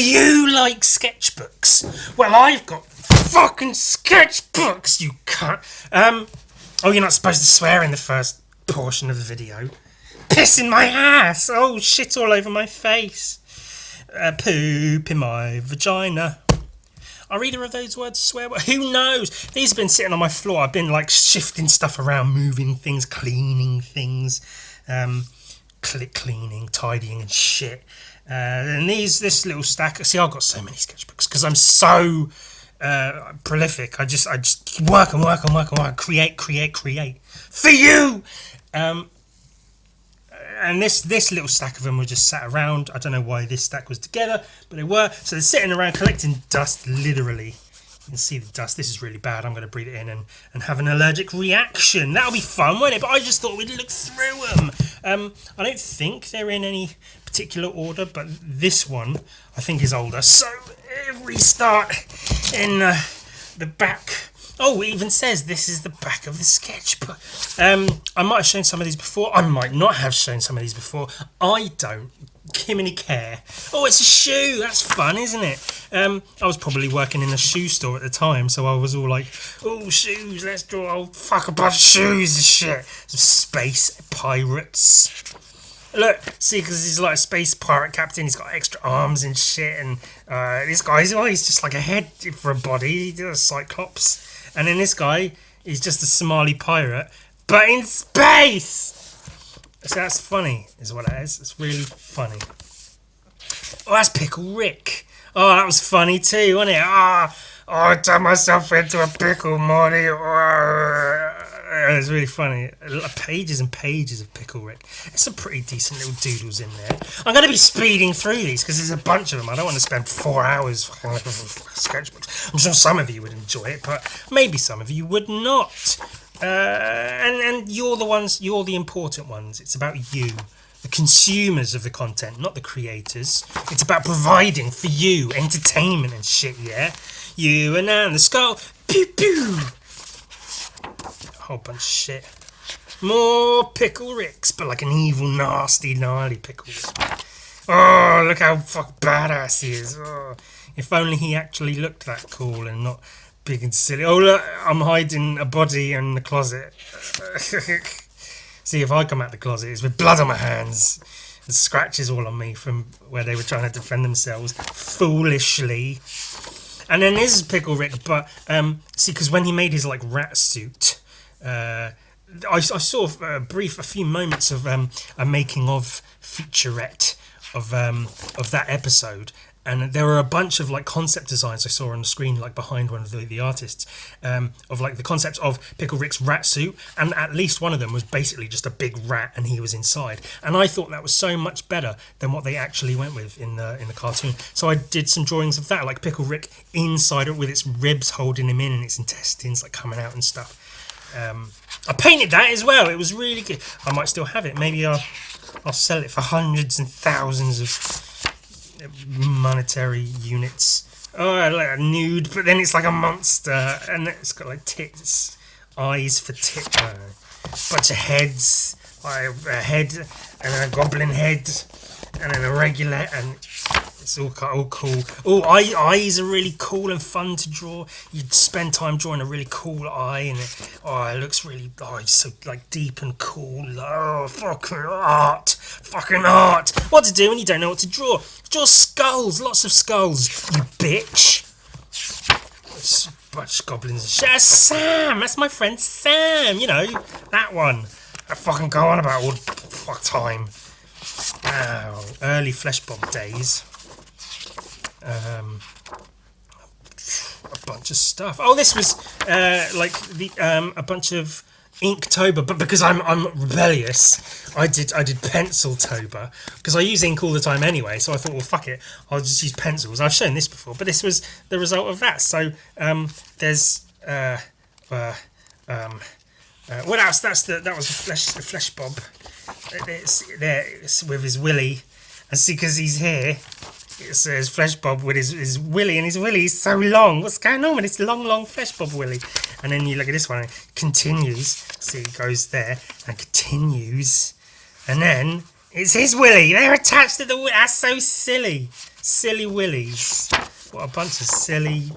Do you like sketchbooks? Well, I've got fucking sketchbooks, you cunt. Oh, you're not supposed to swear in the first portion of the video. Piss in my ass. Oh, shit all over my face. Poop in my vagina. Are either of those words swear? Who knows? These have been sitting on my floor. I've been like shifting stuff around, moving things, cleaning things, cleaning, tidying and shit. And this little stack. See, I've got so many sketchbooks because I'm so prolific. I just work and work and work and work. Create for you. And this little stack of them were just sat around. I don't know why this stack was together, but they were. So they're sitting around collecting dust, literally. You can see the dust. This is really bad. I'm going to breathe it in and have an allergic reaction. That'll be fun, won't it? But I just thought we'd look through them. I don't think they're in any particular order, but this one I think is older. So if we start in the back. Oh, it even says this is the back of the sketchbook. I might have shown some of these before. I might not have shown some of these before. I don't kiminy care. Oh, it's a shoe. That's fun, isn't it? I was probably working in a shoe store at the time, so I was all like, oh, shoes, let's draw. Oh, fuck, a bunch of shoes and shit. Some space pirates. Look, see, because he's like a space pirate captain. He's got extra arms and shit. And this guy's he's just like a head for a body. He's a cyclops. And then this guy is just a Somali pirate, but in space! So that's funny, is what it is. It's really funny. Oh, that's Pickle Rick. Oh, that was funny too, wasn't it? Oh, I turned myself into a pickle, Marty. It was really funny. Pages and pages of Pickle Rick. There's some pretty decent little doodles in there. I'm going to be speeding through these because there's a bunch of them. I don't want to spend 4 hours fucking looking for sketchbooks. I'm sure some of you would enjoy it, but maybe some of you would not. And you're the ones. You're the important ones. It's about you, the consumers of the content, not the creators. It's about providing for you entertainment and shit. Yeah, you and the skull. Pew pew. Whole bunch of shit. More Pickle Ricks, but like an evil, nasty, gnarly Pickle Rick. Oh, look how fucking badass he is. Oh, if only he actually looked that cool and not big and silly. Oh, look, I'm hiding a body in the closet. See, if I come out the closet, it's with blood on my hands. The scratches all on me from where they were trying to defend themselves foolishly. And then this is Pickle Rick, but see, because when he made his like rat suit, I saw a few moments of a making of featurette of that episode, and there were a bunch of like concept designs I saw on the screen, like behind one of the artists, of like the concept of Pickle Rick's rat suit, and at least one of them was basically just a big rat and he was inside, and I thought that was so much better than what they actually went with in the cartoon. So I did some drawings of that, like Pickle Rick inside it with its ribs holding him in and its intestines like coming out and stuff. I painted that as well. It was really good. I might still have it. Maybe I'll sell it for hundreds and thousands of monetary units. Oh, like a nude, but then it's like a monster, and it's got like tits, eyes for tits, bunch of heads, like a head, and then a goblin head, and then a regular, and it's all cool. Oh, eyes are really cool and fun to draw. You spend time drawing a really cool eye, and it looks really, it's so like deep and cool. Oh, fucking art. What to do when you don't know what to draw? Draw skulls, lots of skulls, you bitch. It's a bunch of goblins and shit. Sam, that's my friend Sam. You know, that one. I fucking go on about all the fuck time. Wow, early Fleshbob days. A bunch of stuff. Oh, this was like a bunch of Inktober, but because I'm rebellious, I did Penciltober because I use ink all the time anyway. So I thought, well, fuck it, I'll just use pencils. I've shown this before, but this was the result of that. So there's what else? That was a Fleshbob. It's with his willy, and see, because he's here. It says Fleshbob with his willy, and his willy is so long. What's going on with this long Fleshbob willy? And then you look at this one, it continues. See, it goes there and continues, and then It's his willy. They're attached to the willy. That's so silly. Silly willies. What a bunch of silly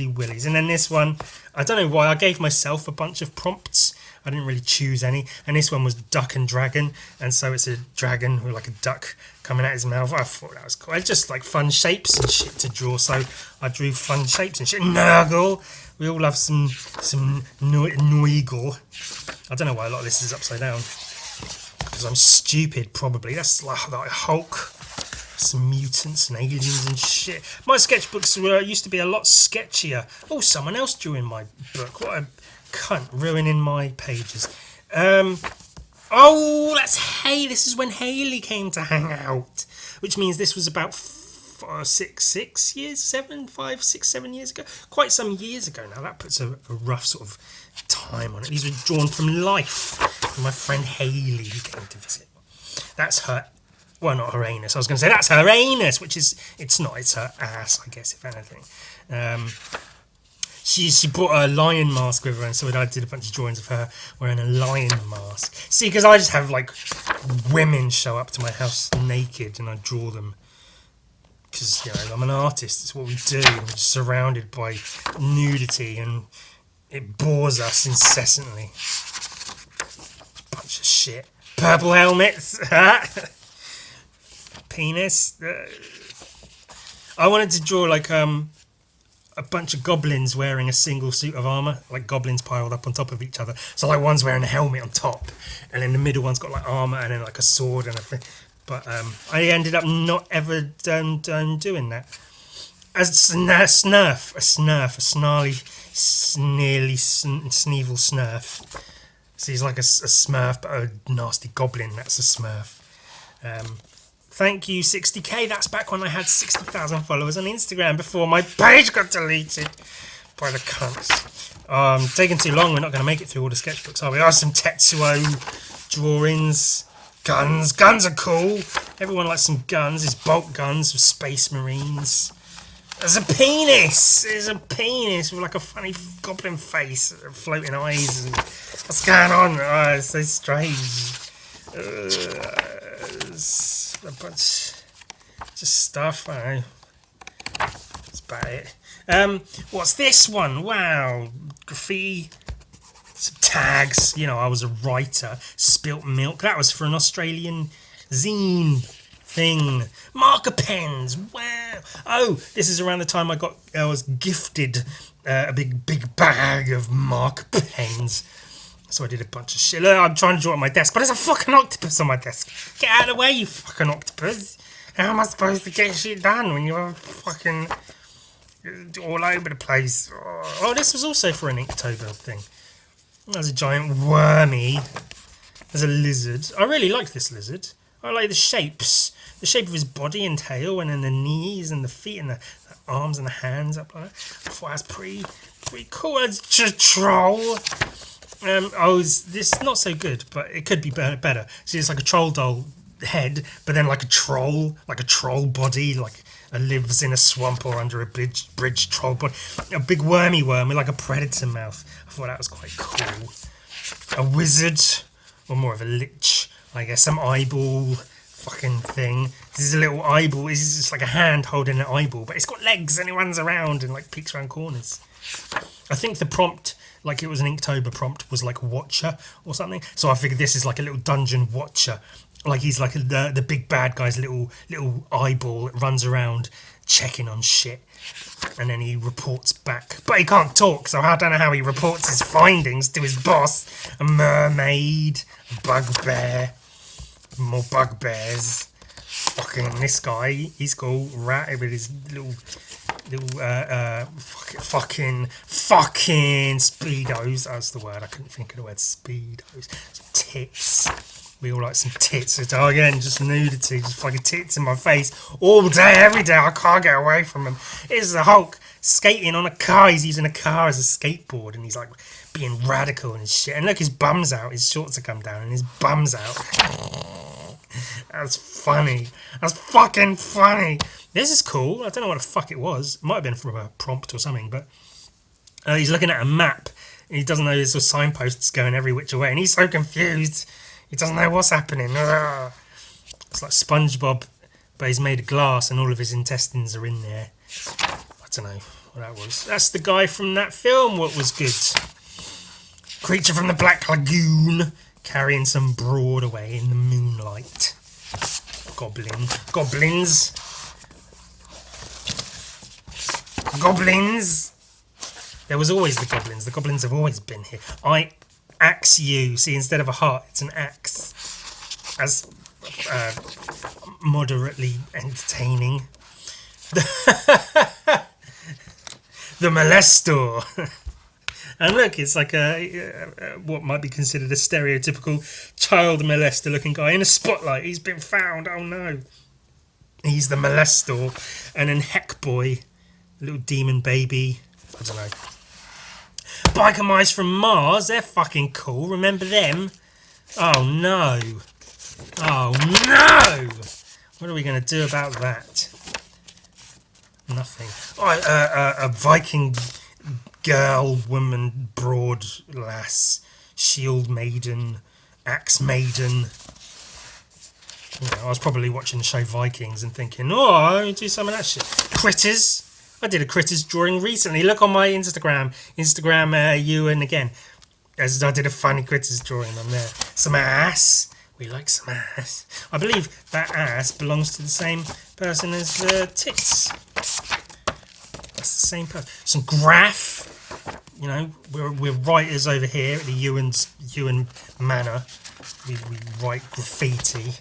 willies. And then this one, I don't know why, I gave myself a bunch of prompts. I didn't really choose any. And this one was duck and dragon. And so it's a dragon with like a duck coming out his mouth. I thought that was cool. It's just like fun shapes and shit to draw. So I drew fun shapes and shit. Nurgle. We all love some Noigel. I don't know why a lot of this is upside down. Because I'm stupid, probably. That's like Hulk. Some mutants and aliens and shit. My sketchbooks used to be a lot sketchier. Oh, someone else drew in my book. What a cunt, ruining my pages. Oh, that's Haley. This is when Haley came to hang out, which means this was about 6 years, 7 years ago. Quite some years ago now. That puts a rough sort of time on it. These were drawn from life from my friend Haley who came to visit. That's her. Well, not her anus. I was going to say that's her anus, which is it's not. It's her ass, I guess, if anything. She brought a lion mask with her, and so I did a bunch of drawings of her wearing a lion mask. See, because I just have like women show up to my house naked, and I draw them. Because I'm an artist. It's what we do. We're just surrounded by nudity, and it bores us incessantly. Bunch of shit. Purple helmets. Penis. I wanted to draw like a bunch of goblins wearing a single suit of armor, like goblins piled up on top of each other. So like one's wearing a helmet on top, and then the middle one's got like armor and then like a sword and everything. But I ended up not ever doing that. A snarly, sneevel snurf. So he's like a smurf, but a nasty goblin. That's a smurf. Thank you, 60k. That's back when I had 60,000 followers on Instagram before my page got deleted by the cunts. Taking too long. We're not going to make it through all the sketchbooks, are we? Some Tetsuo drawings. Guns. Guns are cool. Everyone likes some guns. There's bolt guns with space marines. There's a penis. There's a penis with like a funny goblin face, floating eyes. What's going on? Oh, it's so strange. A bunch just stuff. I don't know. That's about it. What's this one? Wow, graffiti, some tags. I was a writer. Spilt milk. That was for an Australian zine thing. Marker pens. Wow. Oh, this is around the time I was gifted a big bag of marker pens. So I did a bunch of shit. Look, I'm trying to draw at my desk, but there's a fucking octopus on my desk. Get out of the way, you fucking octopus. How am I supposed to get shit done when you're fucking all over the place? Oh, this was also for an Inktober thing. There's a giant wormy. There's a lizard. I really like this lizard. I like the shapes. The shape of his body and tail, and then the knees and the feet and the arms and the hands up like that. I thought that's pretty cool. It's a troll. This not so good, but it could be better. See, it's like a troll doll head, but then like a troll body, like lives in a swamp or under a bridge troll body. A big wormy worm with like a predator mouth. I thought that was quite cool. A wizard, or more of a lich, I guess. Some eyeball fucking thing. This is a little eyeball. This is just like a hand holding an eyeball, but it's got legs and it runs around and like peeks around corners. I think the prompt, like it was an Inktober prompt, was like Watcher or something. So I figured this is like a little dungeon watcher. Like he's like the big bad guy's little eyeball that runs around checking on shit. And then he reports back. But he can't talk, so I don't know how he reports his findings to his boss. A mermaid, a bugbear, more bugbears. Fucking this guy, he's cool. Rat with his little fucking speedos. That's the word. I couldn't think of the word speedos. Tits. We all like some tits. Oh, again, just nudity, just fucking tits in my face all day, every day. I can't get away from them. Here's the Hulk skating on a car. He's using a car as a skateboard, and he's like being radical and shit. And look, his bum's out. His shorts have come down, and his bum's out. That's funny. That's fucking funny. This is cool. I don't know what the fuck it was. It might have been from a prompt or something, but he's looking at a map. And he doesn't know there's signposts going every which way, and he's so confused. He doesn't know what's happening. It's like SpongeBob, but he's made of glass and all of his intestines are in there. I don't know what that was. That's the guy from that film. What was good? Creature from the Black Lagoon, carrying some broad away in the moonlight. Goblins. There was always the goblins. The goblins have always been here. I axe you. See, instead of a heart, it's an axe. As moderately entertaining. The molestor. And look, it's like what might be considered a stereotypical child molester looking guy in a spotlight. He's been found. Oh no. He's the molestor. And then Heck Boy, little demon baby. I don't know. Biker mice from Mars. They're fucking cool. Remember them? Oh no. Oh no. What are we going to do about that? Nothing. Oh, a Viking girl, woman, broad lass, shield maiden, axe maiden. You know, I was probably watching the show Vikings and thinking, oh, I do some of that shit. Critters. I did a Critters drawing recently. Look on my Instagram, Ewan again. As I did a funny Critters drawing on there. Some ass. We like some ass. I believe that ass belongs to the same person as the tits. That's the same person. Some graph. You know, we're writers over here at the Ewan Manor. We write graffiti,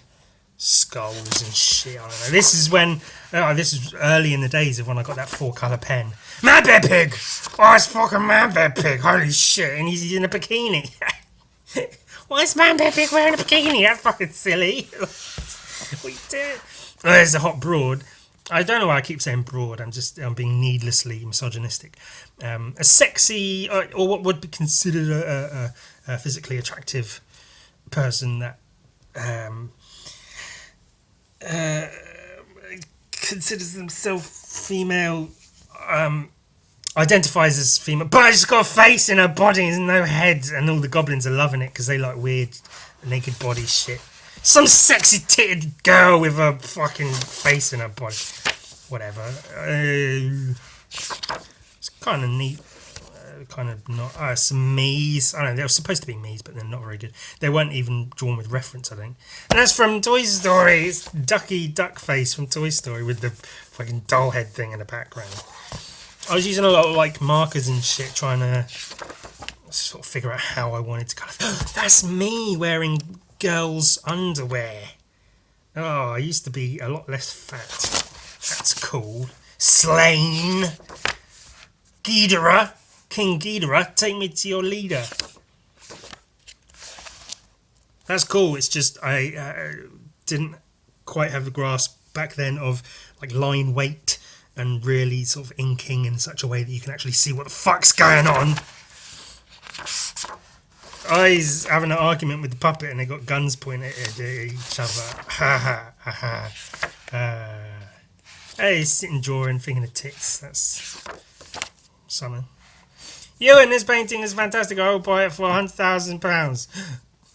skulls and shit. I don't know. This is when this is early in the days of when I got that 4-colour pen. Man Bear Pig. Oh, it's fucking Man Bear Pig. Holy shit! And he's in a bikini. Why is Man Bear Pig wearing a bikini? That's fucking silly. What you doing? Oh, there's a hot broad. I don't know why I keep saying broad. I'm being needlessly misogynistic. A sexy, or what would be considered a physically attractive person that considers themselves female, identifies as female, but she's got a face in her body and no head, and all the goblins are loving it because they like weird naked body shit. Some sexy titted girl with a fucking face in her body. Whatever. It's kind of neat. Kind of not. Some me's. I don't know. They were supposed to be me's, but they're not very good. They weren't even drawn with reference, I think. And that's from Toy Story. It's Ducky Duck Face from Toy Story with the fucking doll head thing in the background. I was using a lot of like markers and shit trying to sort of figure out how I wanted to colour. That's me wearing girls' underwear. Oh, I used to be a lot less fat. That's cool. Slain. Ghidorah. King Ghidorah, take me to your leader. That's cool. It's just I didn't quite have the grasp back then of like line weight and really sort of inking in such a way that you can actually see what the fuck's going on. I was having an argument with the puppet and they got guns pointed at each other. Ha ha ha. Hey, sitting drawing, thinking of tits. That's something. Ewan, this painting is fantastic. I will buy it for £100,000.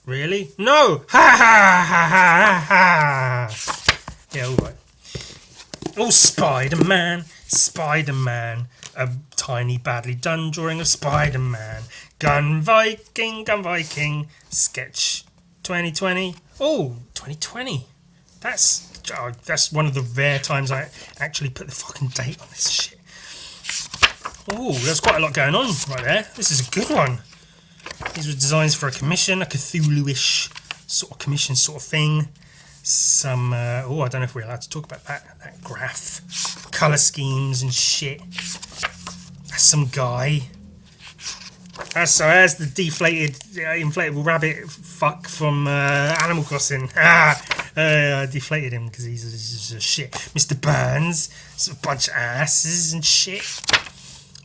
Really? No! Ha ha ha ha ha! Yeah, alright. Oh, Spider-Man. Spider-Man. A tiny, badly done drawing of Spider-Man. Gun Viking. Sketch 2020. Oh, 2020. That's one of the rare times I actually put the fucking date on this shit. Oh, there's quite a lot going on right there. This is a good one. These were designs for a commission, a Cthulhu-ish sort of commission sort of thing. Some, I don't know if we're allowed to talk about that graph. Colour schemes and shit. That's some guy. There's the deflated, inflatable rabbit fuck from Animal Crossing. I deflated him because he's a shit. Mr. Burns, it's a bunch of asses and shit.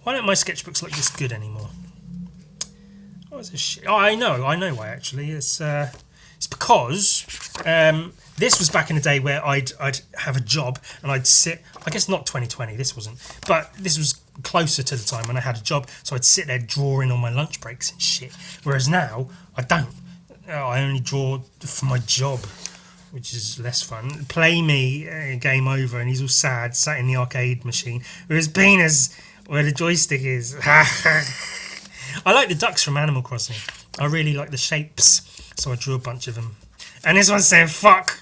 Why don't my sketchbooks look this good anymore? What was this shit? Oh, I know why actually. It's because this was back in the day where I'd have a job and I'd sit. I guess not 2020. This wasn't, but this was closer to the time when I had a job. So I'd sit there drawing on my lunch breaks and shit. Whereas now I don't. I only draw for my job. which is less fun. Play Me, game over, and he's all sad, sat in the arcade machine with his penis where the joystick is. I like the ducks from Animal Crossing. I really like the shapes, so I drew a bunch of them. And this one's saying fuck,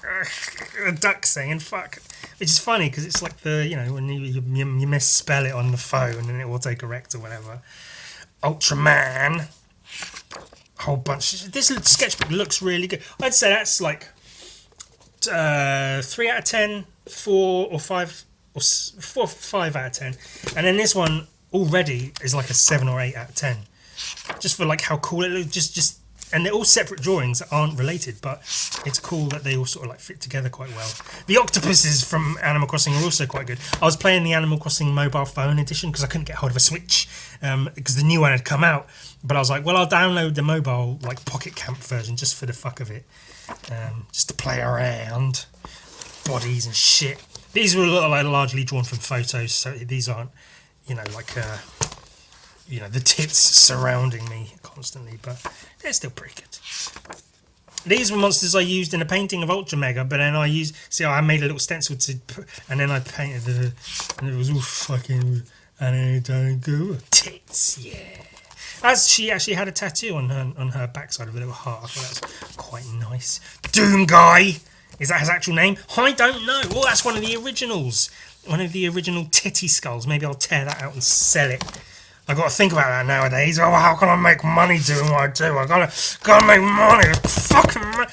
a duck saying fuck, which is funny because it's like the, you know, when you misspell it on the phone and it will autocorrect or whatever. Ultraman, a whole bunch. This sketchbook looks really good. I'd say that's like 3 out of 10, 4 or 5, or 4 5 out of 10. And then this one already is like a 7 or 8 out of 10. Just for like how cool it looks. And they're all separate drawings that aren't related, but it's cool that they all sort of like fit together quite well. The octopuses from Animal Crossing are also quite good. I was playing the Animal Crossing mobile phone edition because I couldn't get hold of a Switch because the new one had come out. But I was like, well, I'll download the mobile like Pocket Camp version just for the fuck of it, just to play around, bodies and shit. These were like largely drawn from photos, so these aren't, you know, like you know, the tits surrounding me constantly, but they're still pretty good. These were monsters I used in a painting of Ultra Mega, but then I made a little stencil and then I painted and it was all fucking, and then it don't go tits, yeah. As she actually had a tattoo on her backside of a little heart. I thought that was quite nice. Doom Guy, is that his actual name? I don't know. Oh, that's one of the originals. One of the original titty skulls. Maybe I'll tear that out and sell it. I've got to think about that nowadays. Oh, how can I make money doing what I do? I gotta make money. Fucking money.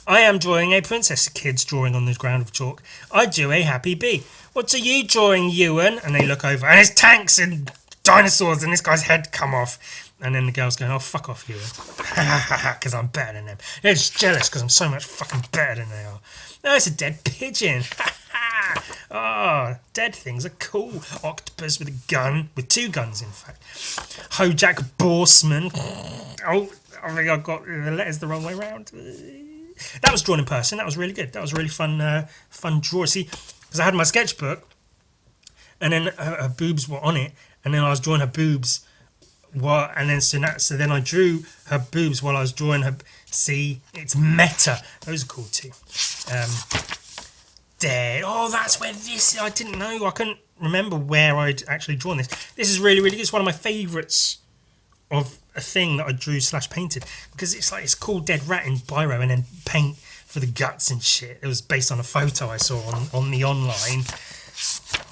I am drawing a Princess Kids drawing on the ground of chalk. I drew a happy bee. What are you drawing, Ewan? And they look over, and there's tanks and dinosaurs, and this guy's head come off. And then the girl's going, oh, fuck off, Ewan. Because I'm better than them. They're just jealous because I'm so much fucking better than they are. Oh, it's a dead pigeon. Oh, dead things are cool. Octopus with a gun, with 2 guns in fact. Hojack Borsman. Oh, I think I got the letters the wrong way round. That was drawn in person. That was really good. That was a really fun draw. See, because I had my sketchbook, and then her boobs were on it, and then I was drawing her boobs. And then so then I drew her boobs while I was drawing her. See, it's meta. Those are cool too. Dead. Oh, that's where this. I didn't know. I couldn't remember where I'd actually drawn this. This is really, really good. It's one of my favourites of a thing that I drew / painted because it's called Dead Rat in biro and then paint for the guts and shit. It was based on a photo I saw on the online.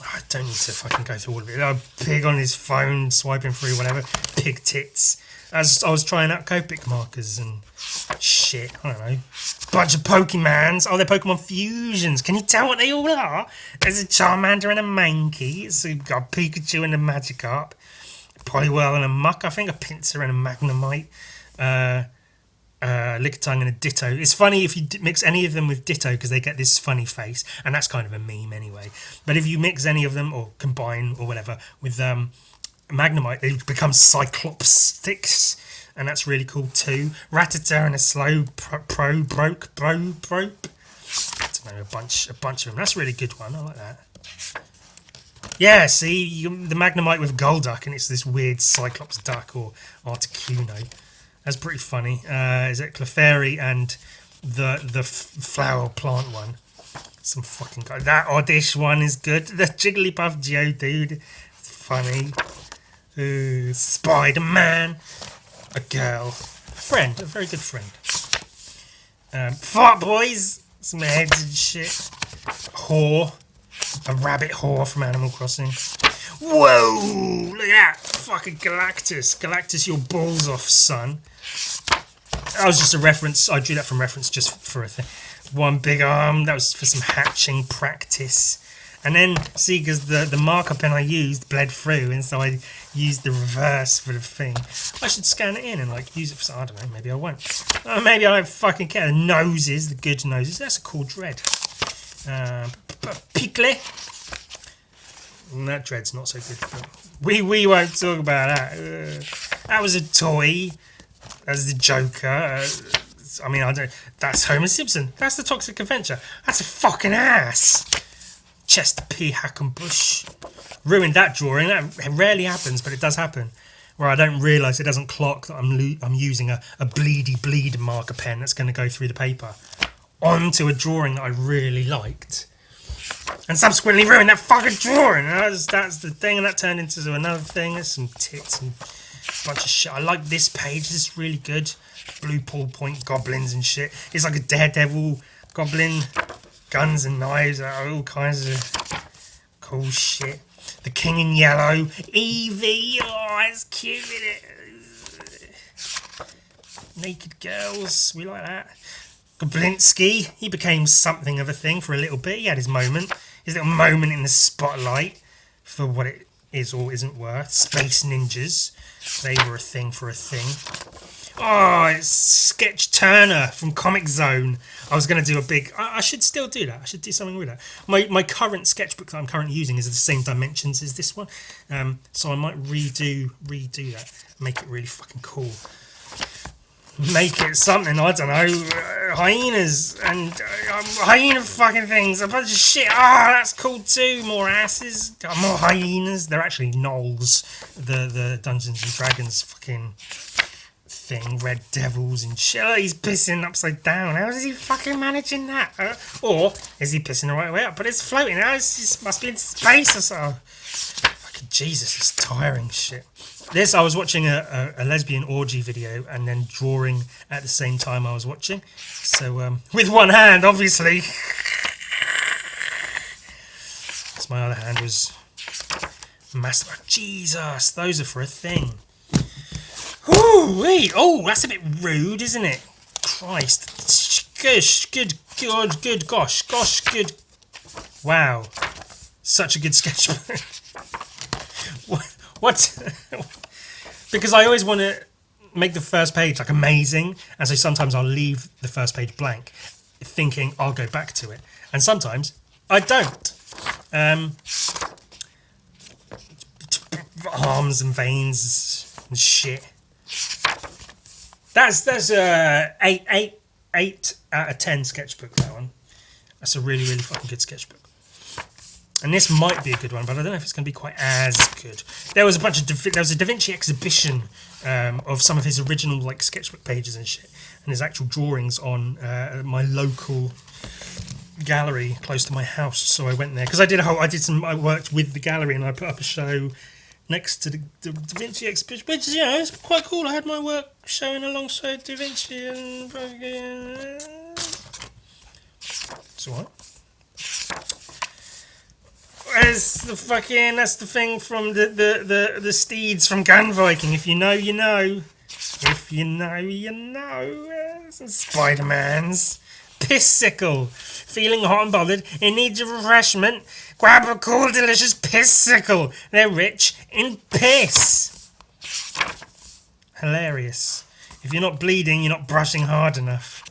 I don't need to fucking go through all of it. Pig on his phone, swiping through whatever. Pig tits. As I was trying out Copic markers and shit. I don't know. Bunch of Pokemons. Oh, they're Pokemon fusions. Can you tell what they all are? There's a Charmander and a Mankey. So you've got a Pikachu and a Magikarp. A Poliwhirl and a Muck. I think a Pinsir and a Magnemite. Lickitung and a Ditto. It's funny if you mix any of them with Ditto because they get this funny face, and that's kind of a meme anyway. But if you mix any of them or combine or whatever with Magnemite, they become Cyclops sticks, and that's really cool too. Rattata and a slow broke. I don't know, a bunch of them. That's a really good one. I like that. Yeah, see, the Magnemite with Golduck, and it's this weird Cyclops duck or Articuno. That's pretty funny. Is it Clefairy and the flower plant one? Some fucking guy. That Oddish one is good. The Jigglypuff Geodude. It's funny. Spider-Man. A girl. A friend. A very good friend. Fart boys. Some heads and shit. Whore. A rabbit whore from Animal Crossing. Whoa! Look at that. Fucking Galactus. Galactus, your balls off, son. That was just a reference. I drew that from reference just for a thing. One big arm. That was for some hatching practice. And then, see, because the marker pen I used bled through, and so I used the reverse for the thing. I should scan it in and like use it for. I don't know. Maybe I won't. Maybe I don't fucking care. The noses, the good noses. That's a cool dread. Pickle. That dread's not so good. But we won't talk about that. That was a toy. That's the Joker. I mean, I don't. That's Homer Simpson. That's the Toxic Avenger. That's a fucking ass. Chester P. Hackenbush. Ruined that drawing. That rarely happens, but it does happen. Where I don't realise it doesn't clock that I'm using a bleedy bleed marker pen that's going to go through the paper. onto a drawing that I really liked, and subsequently ruined that fucking drawing. And that's the thing, and that turned into another thing. There's some tits and a bunch of shit. I like this page. This is really good. Blue ballpoint goblins and shit. It's like a daredevil goblin, guns and knives, all kinds of cool shit. The King in Yellow, Evie. Oh, it's cute, isn't it? Naked girls, we like that. Goblinsky, he became something of a thing for a little bit. He had his moment, his little moment in the spotlight for what it is or isn't worth. Space Ninjas, they were a thing for a thing. Oh, it's Sketch Turner from Comic Zone. I was going to do a big... I should still do that. I should do something with that. My current sketchbook that I'm currently using is the same dimensions as this one. So I might redo that. Make it really fucking cool. Make it something, I don't know. Hyenas and hyena fucking things. A bunch of shit. Ah, that's cool too. More asses. More hyenas. They're actually gnolls. The Dungeons and Dragons fucking... thing, red devils and shit. Oh, he's pissing upside down. How is he fucking managing that? Or is he pissing the right way up? But it's floating. It must be in space or so. Fucking Jesus, it's tiring shit. This, I was watching a lesbian orgy video and then drawing at the same time I was watching. So, with one hand, obviously. So my other hand was masturbating. Jesus, those are for a thing. Ooh, wait. Oh, that's a bit rude, isn't it? Christ. Gosh, good, gosh, good. Wow. Such a good sketchbook. What? Because I always want to make the first page like amazing, and so sometimes I'll leave the first page blank, thinking I'll go back to it, and sometimes I don't. Arms and veins and shit. That's eight out of 10 sketchbook, that one. That's a really fucking good sketchbook. And this might be a good one, but I don't know if it's going to be quite as good. There was a bunch of there was a Da Vinci exhibition of some of his original like sketchbook pages and shit, and his actual drawings on my local gallery close to my house. So I went there because I worked with the gallery and I put up a show next to the Da Vinci exhibition, which it's quite cool. I had my work showing alongside Da Vinci and it's alright. That's the thing from the steeds from Gun Viking. If you know, you know. If you know, you know. Some Spider-Mans. Pissicle. Feeling hot and bothered, in need of refreshment, grab a cool, delicious Pissicle. They're rich in piss. Hilarious. If you're not bleeding, you're not brushing hard enough.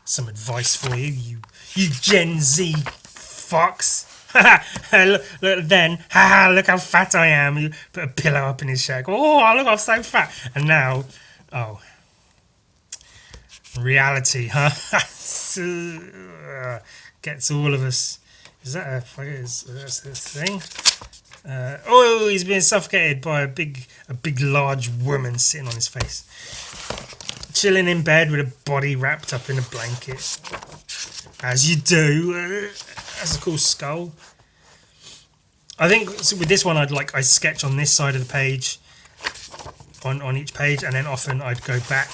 Some advice for you, you Gen Z fucks. look then, look how fat I am. You put a pillow up in his shirt. Oh, look, I'm so fat. And now, reality, huh? Gets all of us. Is that a thing? He's being suffocated by a big, large woman sitting on his face. Chilling in bed with a body wrapped up in a blanket. As you do. That's a cool skull. I think with this one I sketch on this side of the page, on each page, and then often I'd go back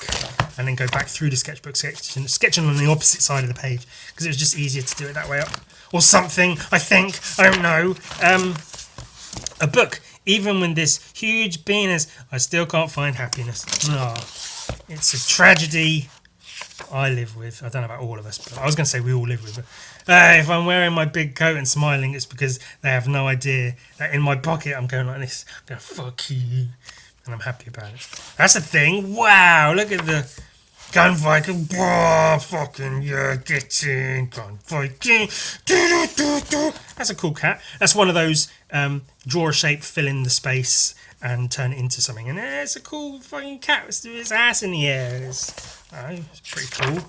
and then go back through the sketchbook sketching on the opposite side of the page because it was just easier to do it that way up or something. I think, I don't know. A book. Even with this huge penis, I still can't find happiness. Oh, it's a tragedy I live with. I don't know about all of us, but I was going to say we all live with it. If I'm wearing my big coat and smiling, it's because they have no idea that in my pocket I'm going like this. I'm going, fuck you. And I'm happy about it. That's the thing. Wow, look at the Gun Viking. Oh, fucking yeah, get in. Gun Viking. That's a cool cat. That's one of those draw a shape, fill in the space, and turn it into something. And it's a cool fucking cat with its ass in the air. It's pretty cool.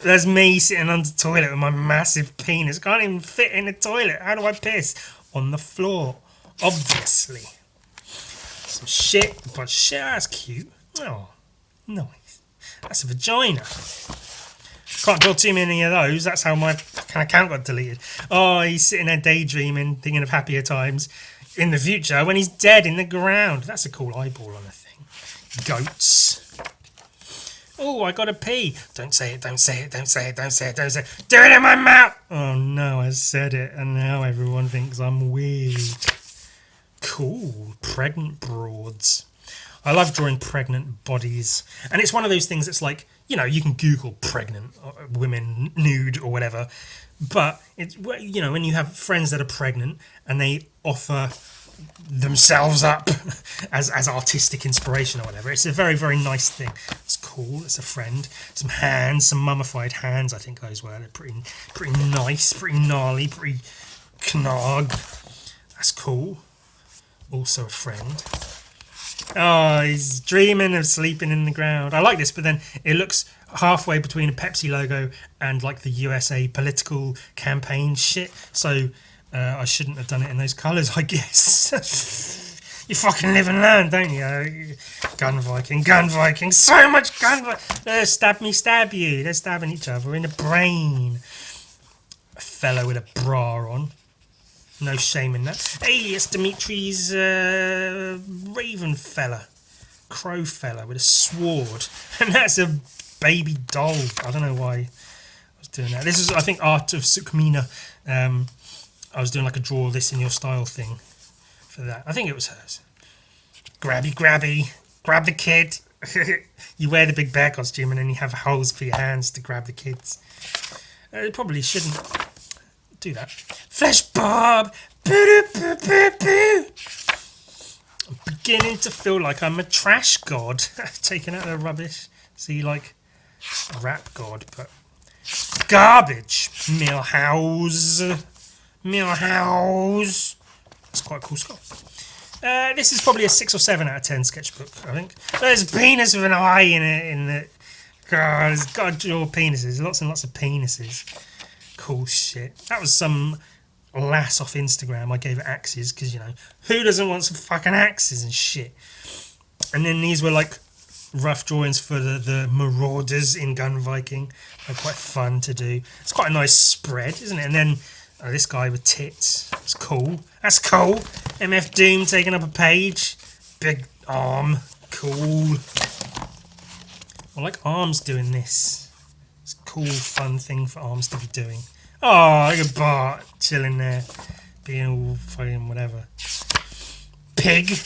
There's me sitting under the toilet with my massive penis. Can't even fit in the toilet. How do I piss? On the floor. Obviously. Some shit. A bunch of shit. That's cute. Oh, nice. That's a vagina. Can't draw too many of those. That's how my fucking account got deleted. Oh, he's sitting there daydreaming, thinking of happier times in the future when he's dead in the ground. That's a cool eyeball on a thing. Goats. Oh, I gotta pee. Don't say it, don't say it, don't say it, don't say it, don't say it. Do it in my mouth! Oh no, I said it, and now everyone thinks I'm weird. Cool. Pregnant broads. I love drawing pregnant bodies. And it's one of those things that's like, you know, you can Google pregnant women nude or whatever. But, it's, you know, when you have friends that are pregnant and they offer themselves up as artistic inspiration or whatever, it's a very, very nice thing. It's cool. It's a friend. Some hands, some mummified hands, I think those were. They're pretty nice, pretty gnarly, pretty knog. That's cool. Also a friend. Oh, he's dreaming of sleeping in the ground. I like this, but then it looks halfway between a Pepsi logo and like the USA political campaign shit. So I shouldn't have done it in those colours, I guess. You fucking live and learn, don't you? Gun Viking, so much gun Viking. Stab me, stab you. They're stabbing each other in the brain. A fellow with a bra on. No shame in that. Hey, it's Dimitri's raven fella. Crow fella with a sword. And that's a baby doll. I don't know why I was doing that. This is, I think, Art of Sukmina. I was doing like a draw this in your style thing for that. I think it was hers. Grabby, grabby. Grab the kid. You wear the big bear costume and then you have holes for your hands to grab the kids. It probably shouldn't do that. Flesh Bob! Boo-doo-boo-boo-boo! I'm beginning to feel like I'm a trash god. Taking out the rubbish. See, like a rap god, but garbage. Millhouse. It's quite a cool skull. This is probably a 6 or 7 out of 10 sketchbook, I think. There's a penis with an eye in it. God, it's got to draw penises. Lots and lots of penises. Cool shit. That was some lass off Instagram. I gave it axes because, you know, who doesn't want some fucking axes and shit? And then these were like rough drawings for the marauders in Gun Viking. They're quite fun to do. It's quite a nice spread, isn't it? And then this guy with tits. That's cool. That's cool. MF Doom taking up a page. Big arm. Cool. I like Arms doing this. It's a cool, fun thing for Arms to be doing. Oh, look at Bart chilling there, being all fucking whatever. Pig.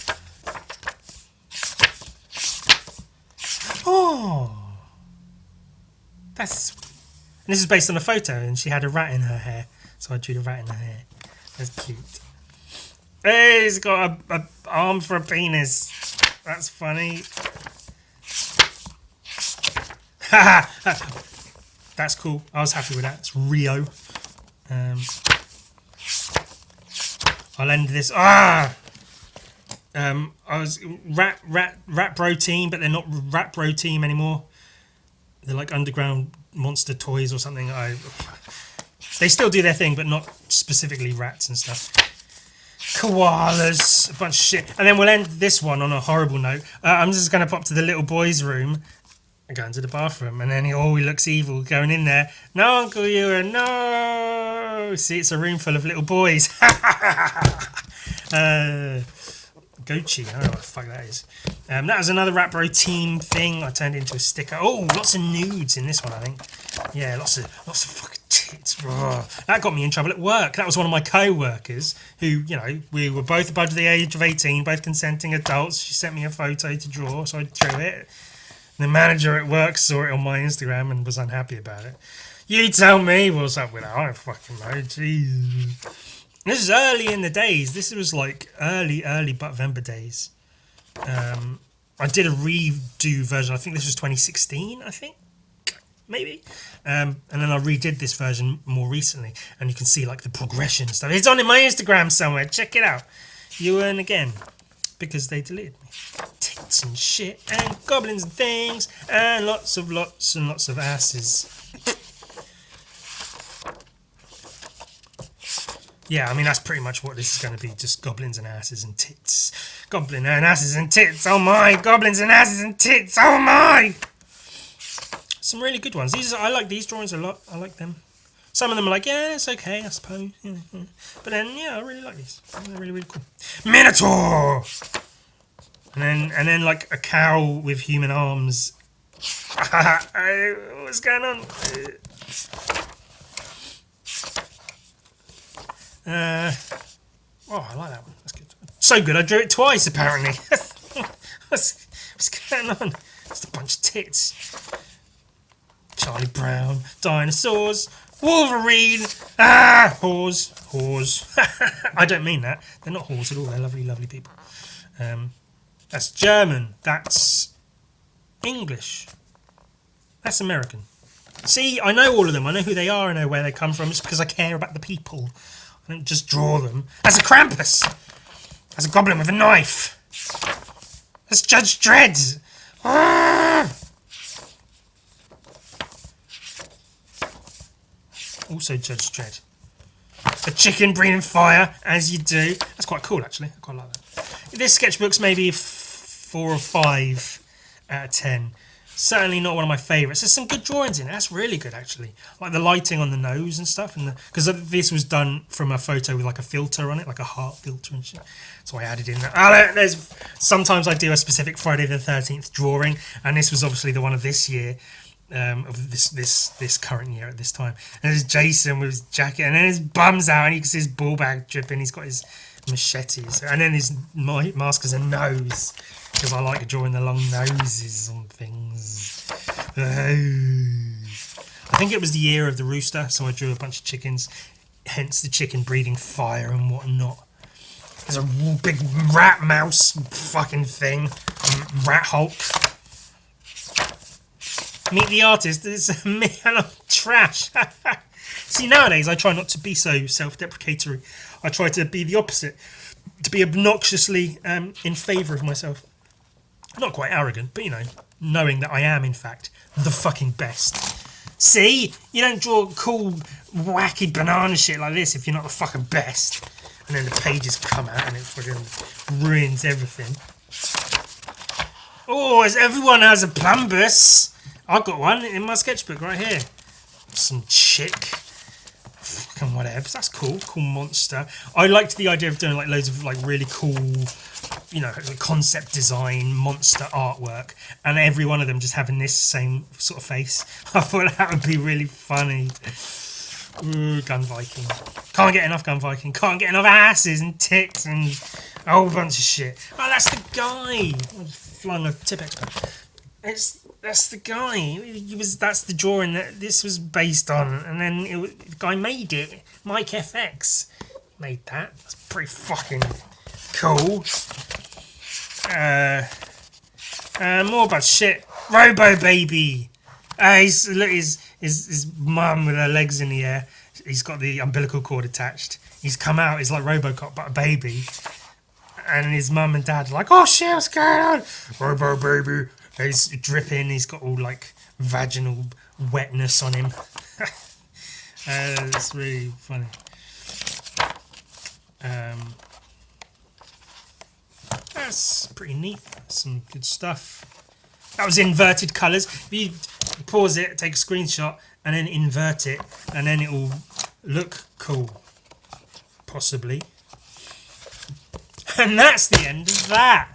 Oh, that's. And this is based on a photo, and she had a rat in her hair, so I drew the rat in her hair. That's cute. Hey, he's got a arm for a penis. That's funny. That's cool. I was happy with that. It's Rio. I'll end this. I was Rat Bro Team, but they're not Rat Bro Team anymore. They're like Underground Monster Toys or something. They still do their thing, but not specifically rats and stuff. Koalas, a bunch of shit. And then we'll end this one on a horrible note. I'm just going to pop to the little boy's room and go into the bathroom. And then he looks evil going in there. No, Uncle Ewan, no. See, it's a room full of little boys. Gochi, I don't know what the fuck that is. That was another Rat Bro Team thing. I turned it into a sticker. Oh, lots of nudes in this one, I think. Yeah, lots of fucking tits. Ugh. That got me in trouble at work. That was one of my co-workers who, you know, we were both above the age of 18, both consenting adults. She sent me a photo to draw, so I drew it. The manager at work saw it on my Instagram and was unhappy about it. You tell me what's up with that. I don't fucking know. Jeez. This is early in the days. This was like early Butvember days. I did a redo version. I think this was 2016, I think. Maybe. And then I redid this version more recently. And you can see like the progression and stuff. It's on in my Instagram somewhere. Check it out. Ewan again. Because they deleted me. Tits and shit. And goblins and things. And lots and lots of asses. Yeah, I mean, that's pretty much what this is going to be. Just goblins and asses and tits. Goblin and asses and tits. Oh my. Goblins and asses and tits. Oh my. some really good ones. I like these drawings a lot. I like them. Some of them are like, yeah, it's okay, I suppose. Yeah. But then, yeah, I really like these. They're really, really cool. Minotaur! And then like a cow with human arms. What's going on? Oh, I like that one. That's good. So good, I drew it twice, apparently. what's going on? Just a bunch of tits. Charlie Brown, dinosaurs, Wolverine, whores. I don't mean that. They're not whores at all. They're lovely, lovely people. That's German. That's English. That's American. See, I know all of them. I know who they are. I know where they come from. It's because I care about the people. I don't just draw them. As a Krampus. As a goblin with a knife. That's Judge Dredd. Also Judge Dredd. A chicken breathing fire, as you do. That's quite cool, actually. I quite like that. This sketchbook's maybe 4 or 5 out of 10. Certainly not one of my favourites. There's some good drawings in it. That's really good, actually. Like the lighting on the nose and stuff. Because this was done from a photo with like a filter on it, like a heart filter and shit. So I added in that. Sometimes I do a specific Friday the 13th drawing, and this was obviously the one of this year. Of this current year at this time. And there's Jason with his jacket, and then his bum's out, and you can see his ball bag dripping. He's got his machetes, and then his mask has a nose, because I like drawing the long noses on things. I think it was the year of the rooster, so I drew a bunch of chickens, hence the chicken breathing fire and whatnot. There's a big rat mouse fucking thing, Rat Hulk. Meet the artist. It's a man of trash. See, nowadays I try not to be so self-deprecatory. I try to be the opposite, to be obnoxiously in favour of myself. Not quite arrogant, but you know, knowing that I am in fact the fucking best. See, you don't draw cool, wacky banana shit like this if you're not the fucking best. And then the pages come out and it fucking ruins everything. Oh, everyone has a plumbus. I've got one in my sketchbook right here. Some chick. Fucking whatever. That's cool. Cool monster. I liked the idea of doing like loads of like really cool, you know, concept design monster artwork, and every one of them just having this same sort of face. I thought that would be really funny. Ooh, Gun Viking. Can't get enough Gun Viking. Can't get enough asses and tits and a whole bunch of shit. Oh, that's the guy. I just flung a tip expert. That's the guy. That's the drawing that this was based on, and then the guy made it. Mike FX made that. That's pretty fucking cool. More about shit. Robo Baby. Look, his mum with her legs in the air. He's got the umbilical cord attached. He's come out. He's like Robocop, but a baby. And his mum and dad are like, oh shit, what's going on? Robo Baby. He's dripping. He's got all like vaginal wetness on him. It's really funny. That's pretty neat. Some good stuff. That was inverted colours. If you pause it, take a screenshot, and then invert it, and then it will look cool. Possibly. And that's the end of that.